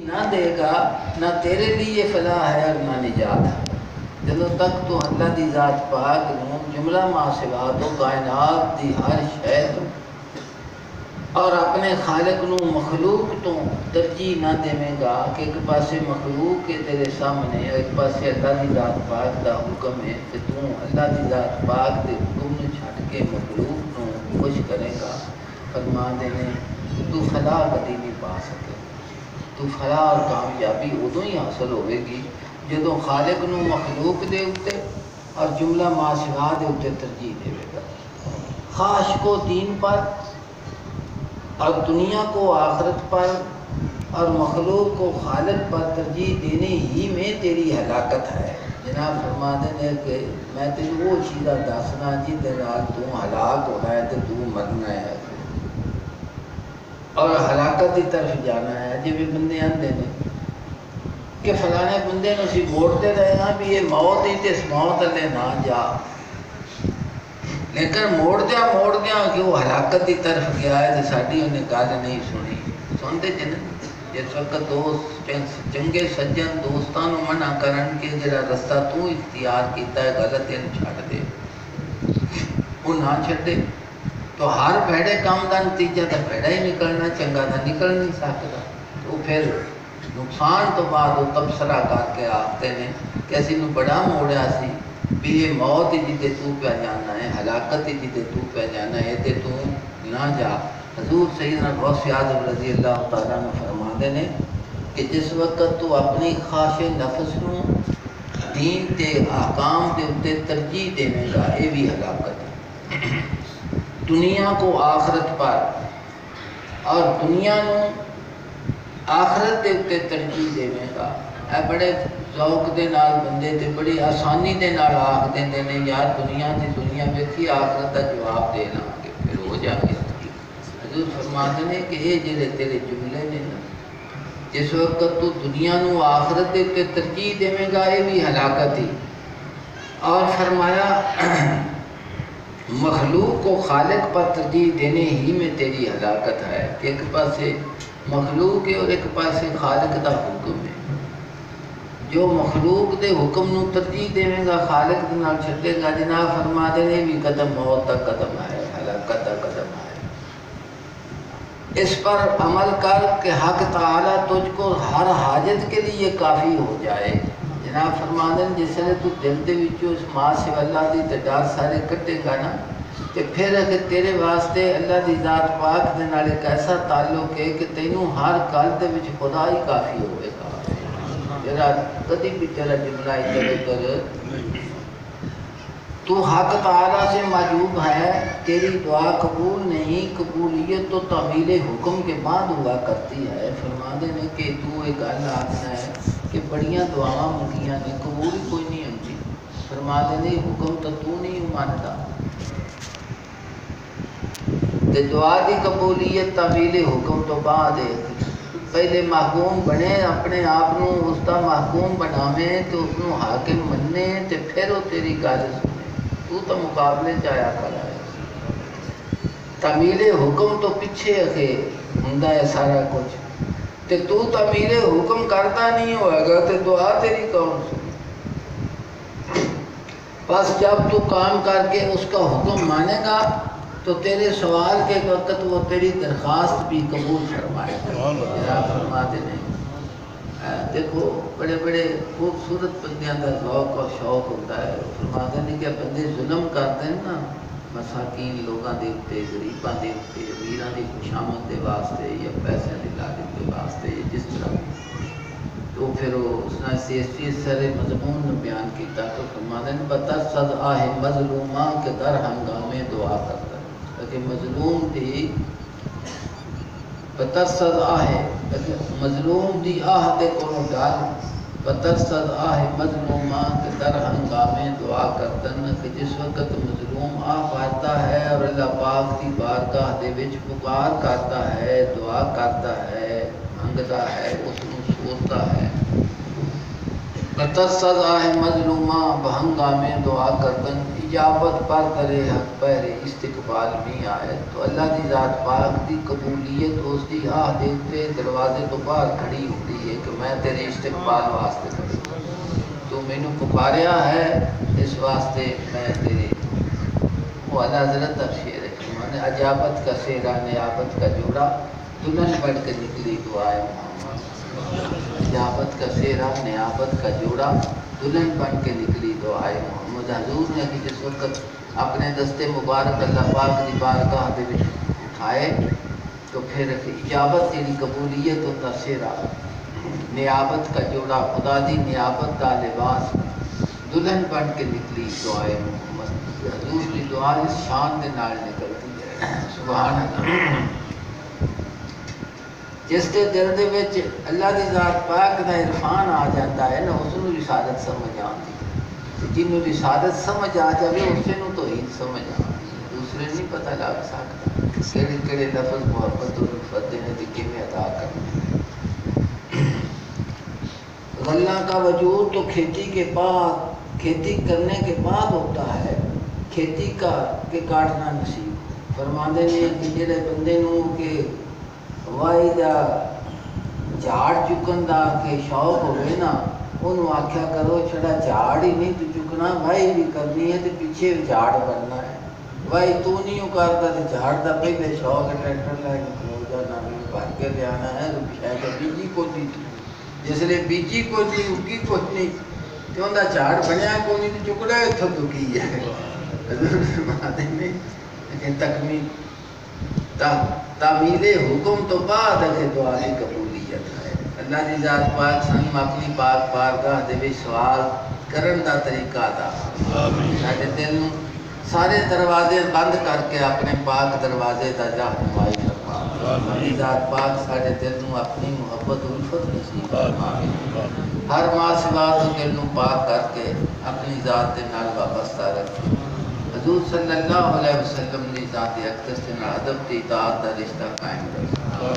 نہ دے گا نہ تیرے لیے فلاح ہے اور نہ نجات ہے جدوں تک تو اللہ دی ذات پاک نوں جملہ ما سوا تو کائنات دی ہر شے اور اپنے خالق نوں مخلوق تو ترجیح نہ دے گا کہ ایک پاسے مخلوق کے تیرے سامنے اور ایک پاسے اللہ دی ذات پاک دا حکم ہے کہ تو اللہ دی ذات پاک دے حکم نوں چھڈ کے مخلوق نوں خوش کرے گا فرما دینے تو فلاح کدی نہیں پا سکے تو فلاح اور کامیابی ادوں ہی حاصل ہوئے گی جدوں خالق نوں مخلوق دے اوتے اور جملہ ما سوا دے اوتے ترجیح دے گا خواہش کو دین پر اور دنیا کو آخرت پر اور مخلوق کو خالق پر ترجیح دینے ہی میں تیری ہلاکت ہے جناب فرما دیں کہ میں تیری وہ چیزاں دسنا جی تو ہلاک ہونا ہے تو مرنا ہے اور ہلاکت کی طرف جانا ہے جی بھی بندے آتے ہیں کہ فلانے بندے نو اسی موڑتے رہے ہیں بھی یہ موت ہی اس موت اللہ نہ جا لیکن موڑ دیا کہ وہ ہلاکت کی طرف گیا ہے تو ساری انہیں گل نہیں سنی سنتے جن جس وقت دوست چنگے سجن دوستان منع کرن کے جڑا رستہ تو اختیار کیتا ہے غلط ہے چھڈ دے وہ نہ چھڈے تو ہر بھڑے کام کا نتیجہ تو بھڑا ہی نکلنا چنگا تو نکل نہیں سکتا تو پھر نقصان تو بعد وہ تبصرہ کر کے آختے ہیں کہ اسی نو بڑا موڑیا سی بھی یہ موت ہی جتے تو پہ جانا ہے ہلاکت ہی جتے تو پہ جانا ہے تے تو نہ جا حضور سیدنا غوث اعظم رضی اللہ تعالیٰ نے فرما دینے کہ جس وقت تو اپنی خواہش نفس نو دین تے احکام تے اتے ترجیح دینے گا یہ بھی ہلاکت ہے دنیا کو آخرت پر اور دنیا نو آخرت دے اتے ترجیح دینے گا اے بڑے ذوق دے نال بندے تے بڑی آسانی دے نال آکھ دیندے نے یار دنیا دی دنیا ویکھی آخرت دا جواب دے لاں گے پھر ہو جائے حضور فرماتے ہیں کہ یہ جڑے تیرے جملے نے نا جس وقت تو دنیا نو آخرت دے اتے ترجیح دینے گا یہ بھی ہلاکت ہی اور فرمایا مخلوق کو خالق پر ترجیح دینے ہی میں تیری ہلاکت ہے کہ ایک پاسے مخلوق ہے اور ایک پاسے خالق دا حکم ہے جو مخلوق دے حکم نو ترجیح دے گا خالق دے نال چھڈے گا جناب فرما دینے بھی قدم موت تک قدم ہے ہلاکت دا قدم ہے اس پر عمل کر کہ حق تعالیٰ تجھ کو ہر حاجت کے لیے کافی ہو جائے جناب فرما دیں جس نے تو دل دے وچوں اس ماں سے اللہ دی ڈر سارے کٹے گا نا کہ پھر اگر تیرے واسطے اللہ دی ذات پاک دے نال ایک ایسا تعلق ہے کہ تینوں ہر گل دے وچ خدا ہی کافی ہوئے گا تیرا کدی بھی تیرا جملہ ادھر ادھر تو حق تعالیٰ سے معجوب ہے تیری دعا قبول نہیں قبولیت تو تعمیل حکم کے بعد ہوا کرتی ہے فرما دینے کہ تو ایک گل آخنا ہے کہ بڑیاں دعاواں منگیاں نے قبول کوئی نہیں ہوتی فرما دینے حکم تو نہیں مانتا تے دعا دی قبولیت تعمیل حکم تو بعد ہے پہلے محکوم بنے اپنے آپ نو اس کا محکوم بناویں تو اس نو حاکم مننے تے پھر وہ تیری گل تو مقابلے چایا کر آئے تعمیل حکم تو پیچھے اکھے ہوندا ہے سارا کچھ تے تو تعمیل حکم کرتا نہیں ہوئے گا تے دعا تیری کون سنی بس جب تو کام کر کے اس کا حکم مانے گا تو تیرے سوال کے وقت وہ تیری درخواست بھی قبول فرمائے گا فرما دینے دیکھو بڑے بڑے خوبصورت بندیاں کا ذوق اور شوق ہوتا ہے فرما دینے کہ بندے ظلم کرتے ہیں نا مساکین لوگاں دے اتے غریباں دے اتے امیراں دی خوشامد دے واسطے یا پیسے دی لالچ دے واسطے یا جس طرح تو پھر اس نے اس سارے مضمون بیان کیتا تو فرما دینے بترصد آہ مظلوماں کے در ہنگامے دعا کرتا ہے کہ مظلوم دی بترصد آہ مظلوم دی آہ دے کو ڈال بترصد آہ مظلوماں کے در ہنگامے دعا کردن کہ جس وقت مظلوم آہ پاتا ہے اور اللہ پاک کی بارگاہ دے وچ پکار کرتا ہے دعا کرتا ہے منگتا ہے اس کو سوچتا ہے سزا ہے مظلومہ بہنگامے دعا کردن اجابت پر درے حق پہرے استقبال میں آئے تو اللہ دی ذات پاک دی قبولیت اس دی دیتے دروازے تو باہر کھڑی ہوتی ہے کہ میں تیرے استقبال واسطے کھڑی تو میں نے پکاریا ہے اس واسطے میں تیرے وہ اللہ حضرت افشیر ہے میں نے اجابت کا سیرا نیابت کا جوڑا دلہن بڑھ کے نکلی دعائے محمد اجابت کا سیرا نیابت کا جوڑا دلہن بن کے نکلی دعائے محمد حضور نے کہ جس وقت اپنے دستے مبارک اللہ پاک دی بارگاہ دے وچ اٹھائے تو پھر اجابت تیری قبولیت ہوتا سیرا نیابت کا جوڑا خدا دی نیابت کا لباس دلہن بن کے نکلی دعائے محمد حضور کی دعا اس شان دے نال نکلتی ہے سبحان اللہ جس کے دل دے وچ اللہ دی ذات پاک دا عرفان آ جاتا ہے نا اس نوں رسالت سمجھ آتی جنوں رسالت سمجھ آ جائے اسے نوں توحید سمجھ آتی دوسرے نہیں پتہ لگ سکتا کہڑے کہڑے لفظ محبت اور الفت نے تے کیویں ادا کرنے غلہ کا وجود تو کھیتی کے بعد کھیتی کرنے کے بعد ہوتا ہے کھیتی کا کے کاٹنا نصیب فرماندے نے کہ جڑے بندے نوں کہ وائی دا جھاڑ چکن دا کہ شوق ہوئے نا انہوں آکھیا کرو چھڑا جھاڑ ہی نہیں تو چکنا وائی بھی کرنی ہے تو پیچھے جھاڑ بننا ہے وائی تو نہیں کرتا تو جھاڑ دا پہلے شوق ہے ٹریکٹر لائے کھلو جا نامی بھر کے لے آنا ہے تو شاید بیجی کو نہیں جس لئے بیجی کو نہیں اگی کو نہیں تو اندھا جھاڑ بنیا کو نہیں تو چکڑا ہے تو دکھی ہے حضور فرماتے ہیں لیکن تکمیل تعمیل حکم تو بعد ہے دعائی قبولیت ہے اللہ دی ذات پاک سنم اپنی پاک بارگاہ دے وچ سوال کرن دا طریقہ دا ساڈے دل نوں سارے دروازے بند کر کے اپنے پاک دروازے دا رہنمائی فرما اللہ دی ذات پاک ساڈے دل نوں اپنی محبت الفت نصیب فرما ہر ماں سوا تو دل نوں پاک کر کے اپنی ذات دے نال وابستہ رکھے حضور صلی اللہ علیہ وسلم نے ذات اقدس سے ادب کی اطاعت کا رشتہ قائم رکھا